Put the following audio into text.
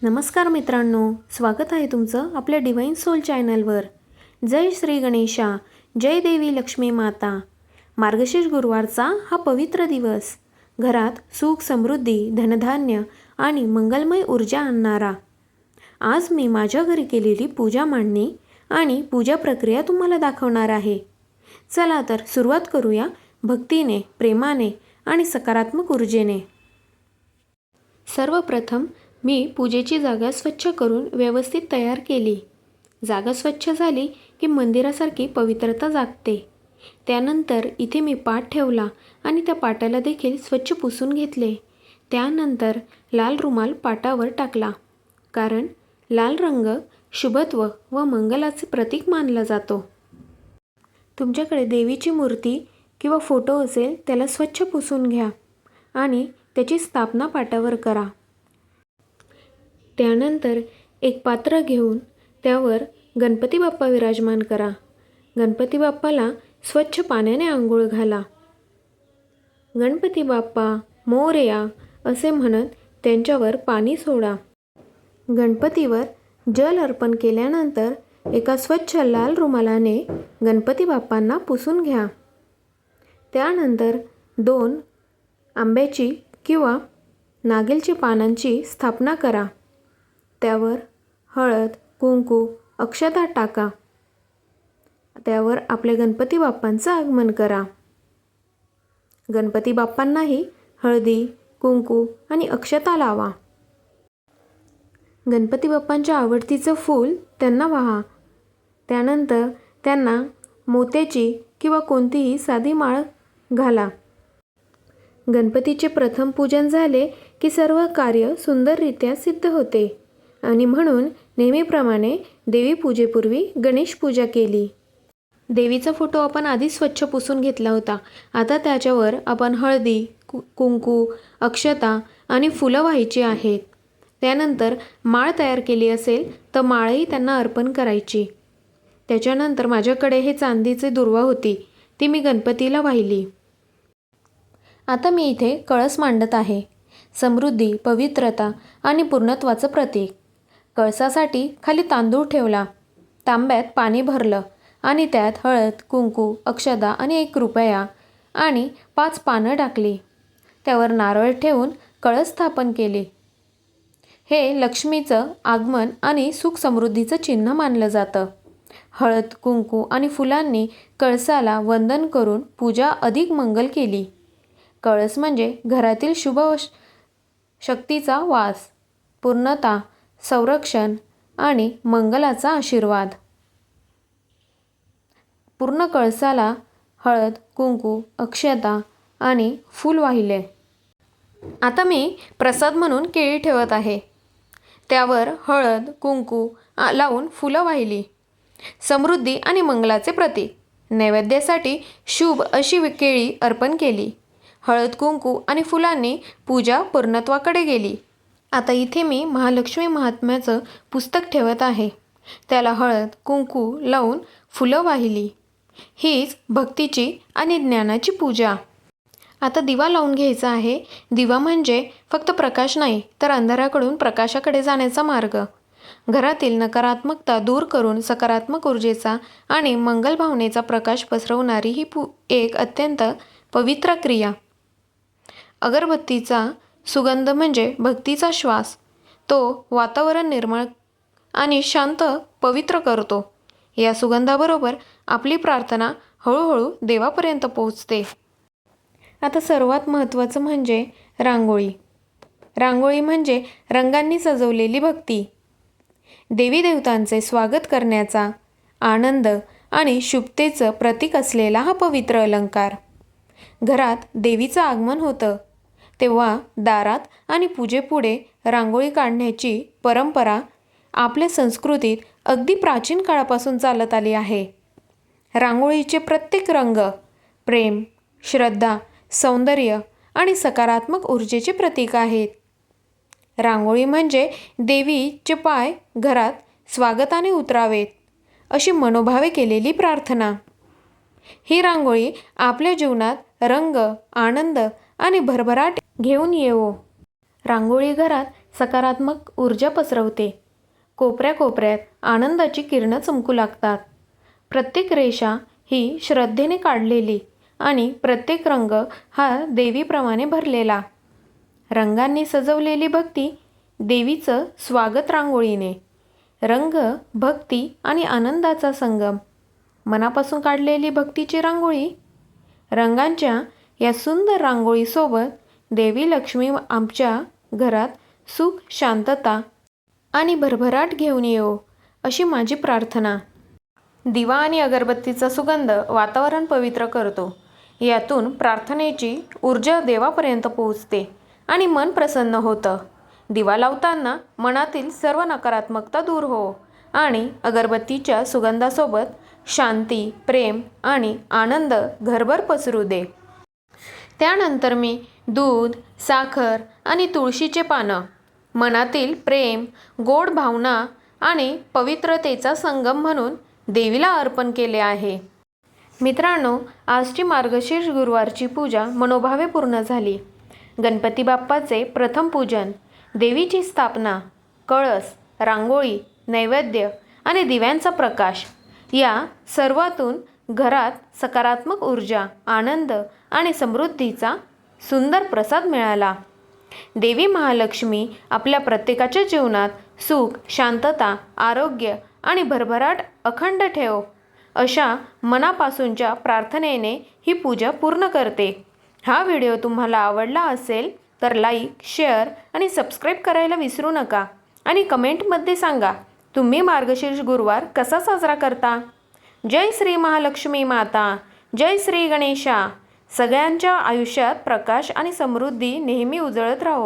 नमस्कार मित्रांनो, स्वागत आहे तुमचं आपल्या डिवाइन सोल चॅनलवर। जय श्री गणेशा, जय देवी लक्ष्मी माता। मार्गशीर्ष गुरुवारचा हा पवित्र दिवस घरात सुख समृद्धी, धनधान्य आणि मंगलमय ऊर्जा आणणारा। आज मी माझ्या घरी केलेली पूजा मांडणी आणि पूजा प्रक्रिया तुम्हाला दाखवणार आहे। चला तर सुरुवात करूया भक्तीने, प्रेमाने आणि सकारात्मक ऊर्जेने। सर्वप्रथम मी पूजेची जागा स्वच्छ करून व्यवस्थित तयार केली। जागा स्वच्छ झाली की मंदिरासारखी पवित्रता जागते। त्यानंतर इथे मी पाट ठेवला आणि त्या पाटाला देखील स्वच्छ पुसून घेतले। त्यानंतर लाल रुमाल पाटावर टाकला, कारण लाल रंग शुभत्व व मंगलाचे प्रतीक मानला जातो। तुमच्याकडे देवीची मूर्ती किंवा फोटो असेल त्याला स्वच्छ पुसून घ्या आणि त्याची स्थापना पाटावर करा। त्यानंतर एक पात्र घेऊन त्यावर गणपती बाप्पा विराजमान करा। गणपती बाप्पाला स्वच्छ पाण्याने आंघोळ घाला। गणपती बाप्पा मोरया असे म्हणत त्यांच्यावर पाणी सोडा। गणपतीवर जल अर्पण केल्यानंतर एका स्वच्छ लाल रुमालाने गणपती बाप्पांना पुसून घ्या। त्यानंतर 2 आंब्याची किंवा नागेलची पानांची स्थापना करा। त्यावर हळद, कुंकू, अक्षता टाका। त्यावर आपल्या गणपती बाप्पांचं आगमन करा। गणपती बाप्पांनाही हळदी, कुंकू आणि अक्षता लावा। गणपती बाप्पांच्या आवडतीचं फूल त्यांना वाहा। त्यानंतर त्यांना मोत्याची किंवा कोणतीही साधी माळ घाला। गणपतीचे प्रथम पूजन झाले की सर्व कार्य सुंदररित्या सिद्ध होते आणि म्हणून नेहमीप्रमाणे देवी पूजेपूर्वी गणेश पूजा केली। देवीचा फोटो आपण आधी स्वच्छ पुसून घेतला होता। आता त्याच्यावर आपण हळदी, कुंकू, अक्षता आणि फुलं व्हायची आहेत। त्यानंतर माळ तयार केली असेल तर माळही त्यांना अर्पण करायची। त्याच्यानंतर माझ्याकडे हे चांदीची दुर्वा होती, ती मी गणपतीला वाहिली। आता मी इथे कळस मांडत आहे, समृद्धी, पवित्रता आणि पूर्णत्वाचं प्रतीक। कळसासाठी खाली तांदूळ ठेवला, तांब्यात पाणी भरलं आणि त्यात हळद, कुंकू, अक्षता आणि 1 रुपया आणि 5 पानं टाकली। त्यावर नारळ ठेवून कळस स्थापन केले। हे लक्ष्मीचं आगमन आणि सुख समृद्धीचं चिन्ह मानलं जातं। हळद, कुंकू आणि फुलांनी कळसाला वंदन करून पूजा अधिक मंगल केली। कळस म्हणजे घरातील शुभ शक्तीचा वास, पूर्णता, संरक्षण आणि मंगलाचा आशीर्वाद। पूर्ण कळसाला हळद, कुंकू, अक्षता आणि फूल वाहिले। आता मी प्रसाद म्हणून केळी ठेवत आहे, त्यावर हळद, कुंकू लावून फुलं वाहिली। समृद्धी आणि मंगलाचे प्रतीक। नैवेद्यासाठी शुभ अशी केळी अर्पण केली। हळद, कुंकू आणि फुलांनी पूजा पूर्णत्वाकडे गेली। आता इथे मी महालक्ष्मी महात्म्याचं पुस्तक ठेवत आहे, त्याला हळद, कुंकू लावून फुलं वाहिली। हीच भक्तीची आणि ज्ञानाची पूजा। आता दिवा लावून घ्यायचा आहे। दिवा म्हणजे फक्त प्रकाश नाही, तर अंधाराकडून प्रकाशाकडे जाण्याचा मार्ग। घरातील नकारात्मकता दूर करून सकारात्मक ऊर्जेचा आणि मंगल भावनेचा प्रकाश पसरवणारी ही एक अत्यंत पवित्र क्रिया। अगरबत्तीचा सुगंध म्हणजे भक्तीचा श्वास, तो वातावरण निर्मळ आणि शांत, पवित्र करतो। या सुगंधाबरोबर आपली प्रार्थना हळूहळू देवापर्यंत पोहोचते। आता सर्वात महत्त्वाचं म्हणजे रांगोळी। रांगोळी म्हणजे रंगांनी सजवलेली भक्ती, देवी देवतांचे स्वागत करण्याचा आनंद आणि शुभतेचं प्रतीक असलेला हा पवित्र अलंकार। घरात देवीचं आगमन होतं तेव्हा दारात आणि पूजेपुढे रांगोळी काढण्याची परंपरा आपल्या संस्कृतीत अगदी प्राचीन काळापासून चालत आली आहे। रांगोळीचे प्रत्येक रंग प्रेम, श्रद्धा, सौंदर्य आणि सकारात्मक ऊर्जेचे प्रतीक आहेत। रांगोळी म्हणजे देवीचे पाय घरात स्वागताने उतरावेत अशी मनोभावे केलेली प्रार्थना। ही रांगोळी आपल्या जीवनात रंग, आनंद आणि भरभराट घेऊन येवो। रांगोळी घरात सकारात्मक ऊर्जा पसरवते. कोपऱ्या कोपऱ्यात आनंदाची किरणं चमकू लागतात. प्रत्येक रेषा ही श्रद्धेने काढलेली आणि प्रत्येक रंग हा देवीप्रमाणे भरलेला. रंगांनी सजवलेली भक्ती देवीचं स्वागत रांगोळीने. रंग, भक्ती आणि आनंदाचा संगम. मनापासून काढलेली भक्तीची रांगोळी. रंगांच्या या सुंदर रांगोळीसोबत देवी लक्ष्मी आमच्या घरात सुख, शांतता आणि भरभराट घेऊन येवो अशी माझी प्रार्थना. दिवा आणि अगरबत्तीचा सुगंध वातावरण पवित्र करतो. यातून प्रार्थनेची ऊर्जा देवापर्यंत पोहोचते आणि मन प्रसन्न होतं. दिवा लावताना मनातील सर्व नकारात्मकता दूर हो आणि अगरबत्तीच्या सुगंधासोबत शांती, प्रेम आणि आनंद घरभर पसरू दे. त्यानंतर मी दूध, साखर आणि तुळशीचे पानं मनातील प्रेम, गोड भावना आणि पवित्रतेचा संगम म्हणून देवीला अर्पण केले आहे. मित्रांनो, आजची मार्गशीर्ष गुरुवारची पूजा मनोभावे पूर्ण झाली. गणपती बाप्पाचे प्रथम पूजन, देवीची स्थापना, कळस, रांगोळी, नैवेद्य आणि दिव्यांचा प्रकाश या सर्वातून घरात सकारात्मक ऊर्जा, आनंद आणि समृद्धीचा सुंदर प्रसाद मिळाला. देवी महालक्ष्मी आपल्या प्रत्येकाच्या जीवनात सुख, शांतता, आरोग्य आणि भरभराट अखंड ठेव अशा मनापासूनच्या प्रार्थनेने ही पूजा पूर्ण करते. हा व्हिडिओ तुम्हाला आवडला असेल तर लाईक, शेअर आणि सबस्क्राईब करायला विसरू नका आणि कमेंटमध्ये सांगा तुम्ही मार्गशीर्ष गुरुवार कसा साजरा करता. जय श्री महालक्ष्मी माता, जय श्री गणेशा. सगळ्यांच्या आयुष्यात प्रकाश आणि समृद्धी नेहमी उजळत राहो.